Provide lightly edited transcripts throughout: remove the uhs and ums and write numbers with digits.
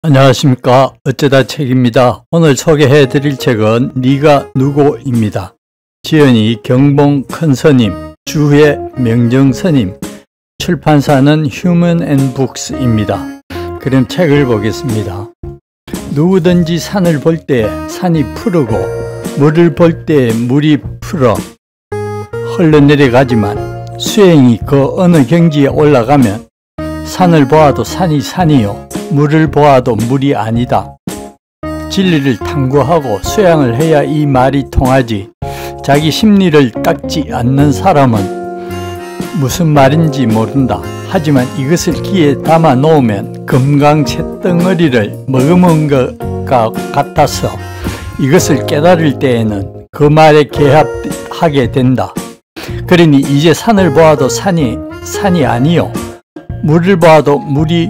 안녕하십니까. 어쩌다 책입니다. 오늘 소개해드릴 책은 네가 누구입니다. 지연이 경봉 큰스님, 주혜 명정스님, 출판사는 휴먼앤북스입니다. 그럼 책을 보겠습니다. 누구든지 산을 볼 때 산이 푸르고 물을 볼 때 물이 풀어 흘러내려가지만 수행이 그 어느 경지에 올라가면 산을 보아도 산이 산이요 물을 보아도 물이 아니다. 진리를 탐구하고 수양을 해야 이 말이 통하지. 자기 심리를 닦지 않는 사람은 무슨 말인지 모른다. 하지만 이것을 귀에 담아 놓으면 금강 쇳덩어리를 머금은 것과 같아서 이것을 깨달을 때에는 그 말에 개합하게 된다. 그러니 이제 산을 보아도 산이 아니요 물을 보아도 물이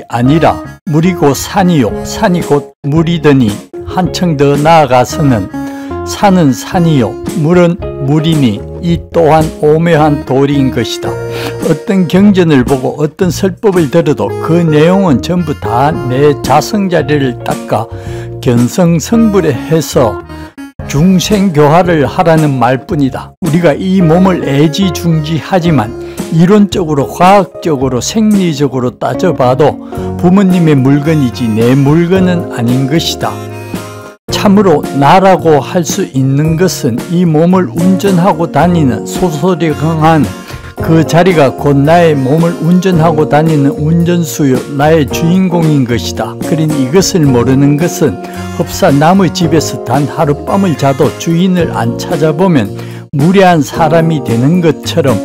아니라 물이 곧 산이요 산이 곧 물이더니 한층 더 나아가서는 산은 산이요 물은 물이니 이 또한 오묘한 도리인 것이다. 어떤 경전을 보고 어떤 설법을 들어도 그 내용은 전부 다 내 자성자리를 닦아 견성성불해서 중생교화를 하라는 말뿐이다. 우리가 이 몸을 애지중지하지만 이론적으로 과학적으로 생리적으로 따져봐도 부모님의 물건이지 내 물건은 아닌 것이다. 참으로 나라고 할 수 있는 것은 이 몸을 운전하고 다니는 소소리강한 그 자리가 곧 나의 몸을 운전하고 다니는 운전수요 나의 주인공인 것이다. 그러니 이것을 모르는 것은 흡사 남의 집에서 단 하룻밤을 자도 주인을 안 찾아보면 무례한 사람이 되는 것처럼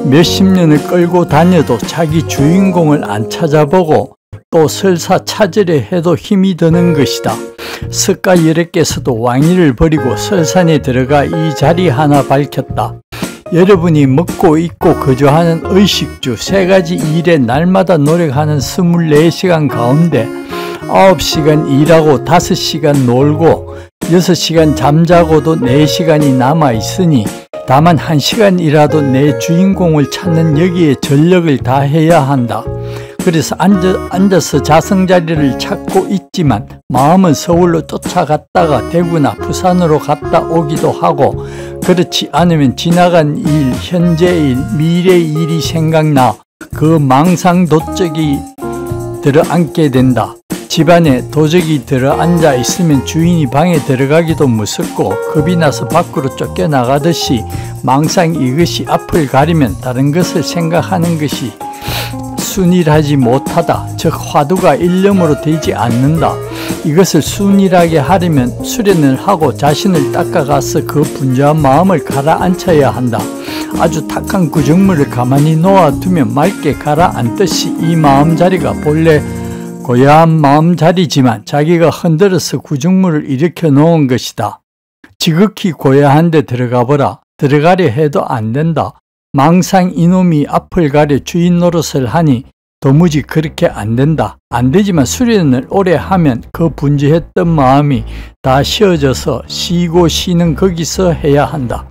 몇십 년을 끌고 다녀도 자기 주인공을 안 찾아보고 또 설사 찾으려 해도 힘이 드는 것이다. 석가 여력께서도 왕위를 버리고 설산에 들어가 이 자리 하나 밝혔다. 여러분이 먹고 입고 거주하는 의식주 3가지 일에 날마다 노력하는 24시간 가운데 9시간 일하고 5시간 놀고 6시간 잠자고도 4시간이 남아있으니 다만 1시간이라도 내 주인공을 찾는 여기에 전력을 다해야 한다. 그래서 앉아서 자성자리를 찾고 있지만 마음은 서울로 쫓아갔다가 대구나 부산으로 갔다 오기도 하고 그렇지 않으면 지나간 일, 현재 일, 미래 일이 생각나 그 망상 도적이 들어앉게 된다. 집안에 도적이 들어앉아 있으면 주인이 방에 들어가기도 무섭고 겁이 나서 밖으로 쫓겨나가듯이 망상 이것이 앞을 가리면 다른 것을 생각하는 것이 순일하지 못하다. 즉 화두가 일념으로 되지 않는다. 이것을 순일하게 하려면 수련을 하고 자신을 닦아가서 그 분주한 마음을 가라앉혀야 한다. 아주 탁한 구정물을 가만히 놓아두면 맑게 가라앉듯이 이 마음자리가 본래 고요한 마음자리지만 자기가 흔들어서 구정물을 일으켜 놓은 것이다. 지극히 고요한 데 들어가 보라. 들어가려 해도 안 된다. 망상 이놈이 앞을 가려 주인 노릇을 하니 도무지 그렇게 안 된다. 안 되지만 수련을 오래 하면 그 분주했던 마음이 다 쉬어져서 쉬고 쉬는 거기서 해야 한다.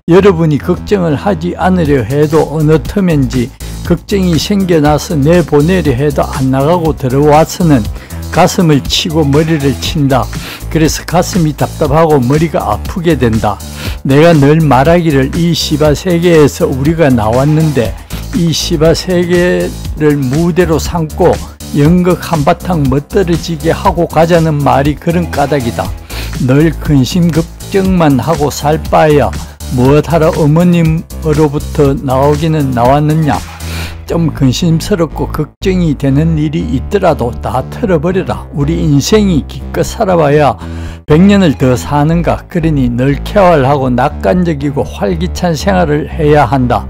여러분이 걱정을 하지 않으려 해도 어느 틈엔지 걱정이 생겨나서 내보내려 해도 안 나가고 들어와서는 가슴을 치고 머리를 친다. 그래서 가슴이 답답하고 머리가 아프게 된다. 내가 늘 말하기를 이 시바세계에서 우리가 나왔는데 이 시바세계를 무대로 삼고 연극 한바탕 멋들어지게 하고 가자는 말이 그런 까닭이다. 늘 근심 걱정만 하고 살 바에야 무엇하러 어머님으로부터 나오기는 나왔느냐. 좀 근심스럽고 걱정이 되는 일이 있더라도 다 털어버려라. 우리 인생이 기껏 살아봐야 100년을 더 사는가. 그러니 늘 쾌활하고 낙관적이고 활기찬 생활을 해야 한다.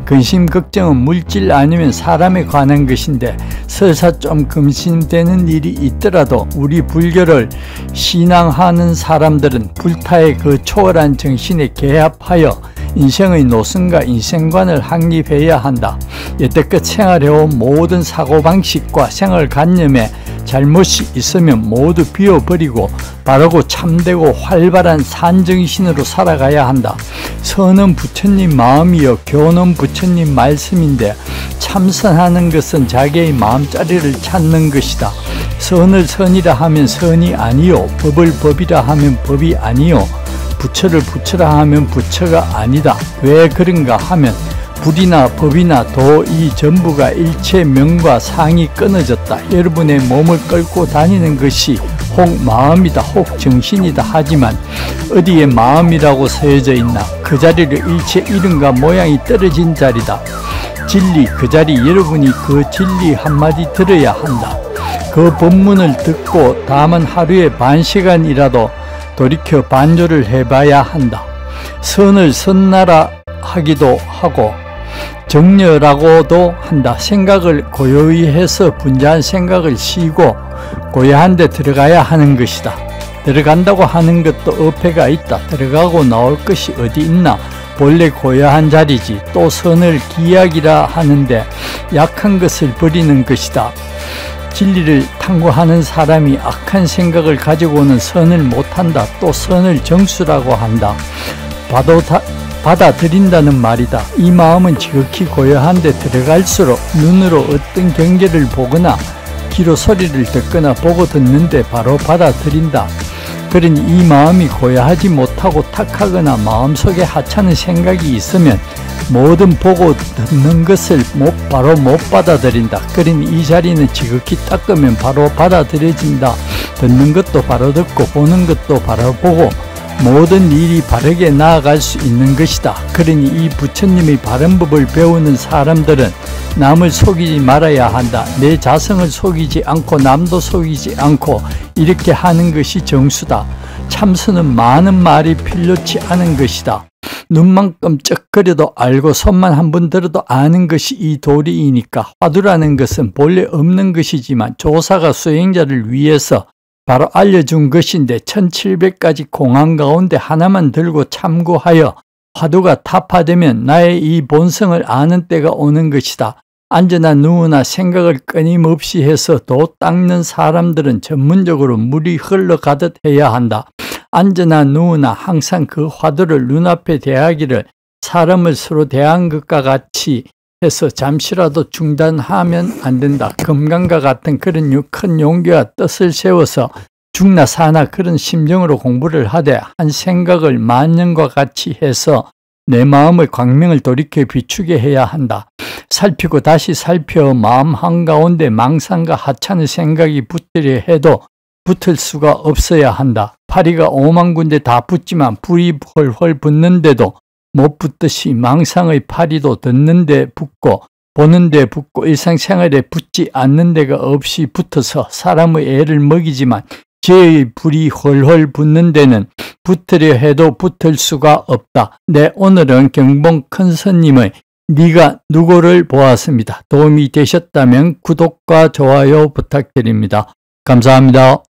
근심 걱정은 물질 아니면 사람에 관한 것인데 설사 좀 근심되는 일이 있더라도 우리 불교를 신앙하는 사람들은 불타의 그 초월한 정신에 개합하여 인생의 노선과 인생관을 확립해야 한다. 여태껏 생활해온 모든 사고방식과 생활관념에 잘못이 있으면 모두 비워버리고 바르고 참되고 활발한 산정신으로 살아가야 한다. 선은 부처님 마음이요 교는 부처님 말씀인데 참선하는 것은 자기의 마음자리를 찾는 것이다. 선을 선이라 하면 선이 아니요 법을 법이라 하면 법이 아니요 부처를 부처라 하면 부처가 아니다. 왜 그런가 하면 불이나 법이나 도 이 전부가 일체 명과 상이 끊어졌다. 여러분의 몸을 끌고 다니는 것이 혹 마음이다 혹 정신이다 하지만 어디에 마음이라고 서여져 있나? 그 자리를 일체 이름과 모양이 떨어진 자리다. 진리 그 자리 여러분이 그 진리 한마디 들어야 한다. 그 법문을 듣고 다만 하루에 반 시간이라도 돌이켜 반조를 해봐야 한다. 선을 선나라 하기도 하고 정려라고도 한다. 생각을 고요히 해서 분주한 생각을 쉬고 고요한 데 들어가야 하는 것이다. 들어간다고 하는 것도 어폐가 있다. 들어가고 나올 것이 어디 있나? 본래 고요한 자리지. 또 선을 기약이라 하는데 약한 것을 버리는 것이다. 진리를 탐구하는 사람이 악한 생각을 가지고는 선을 못한다. 또 선을 정수라고 한다. 받아들인다는 말이다. 이 마음은 지극히 고요한 데 들어갈수록 눈으로 어떤 경계를 보거나 귀로 소리를 듣거나 보고 듣는데 바로 받아들인다. 그러니 이 마음이 고요하지 못하고 탁하거나 마음속에 하찮은 생각이 있으면 모든 보고 듣는 것을 바로 못 받아들인다. 그러니 이 자리는 지극히 닦으면 바로 받아들여진다. 듣는 것도 바로 듣고 보는 것도 바로 보고 모든 일이 바르게 나아갈 수 있는 것이다. 그러니 이 부처님의 바른 법을 배우는 사람들은 남을 속이지 말아야 한다. 내 자성을 속이지 않고 남도 속이지 않고 이렇게 하는 것이 정수다. 참선은 많은 말이 필요치 않은 것이다. 눈만 끔쩍거려도 알고 손만 한번 들어도 아는 것이 이 도리이니까 화두라는 것은 본래 없는 것이지만 조사가 수행자를 위해서 바로 알려준 것인데 1700가지 공안 가운데 하나만 들고 참고하여 화두가 타파되면 나의 이 본성을 아는 때가 오는 것이다. 앉으나 누우나 생각을 끊임없이 해서 도 닦는 사람들은 전문적으로 물이 흘러가듯 해야 한다. 앉으나 누우나 항상 그 화두를 눈앞에 대하기를 사람을 서로 대한 것과 같이 해서 잠시라도 중단하면 안 된다. 금강과 같은 그런 큰 용기와 뜻을 세워서 죽나 사나 그런 심정으로 공부를 하되 한 생각을 만년과 같이 해서 내 마음의 광명을 돌이켜 비추게 해야 한다. 살피고 다시 살펴 마음 한가운데 망상과 하찮은 생각이 붙으려 해도 붙을 수가 없어야 한다. 파리가 5만 군데 다 붙지만 불이 헐헐 붙는데도 못 붙듯이 망상의 파리도 듣는 데 붙고 보는 데 붙고 일상생활에 붙지 않는 데가 없이 붙어서 사람의 애를 먹이지만 죄의 불이 헐헐 붙는 데는 붙으려 해도 붙을 수가 없다. 네, 오늘은 경봉 큰스님의 네가 누구를 보았습니다. 도움이 되셨다면 구독과 좋아요 부탁드립니다. 감사합니다.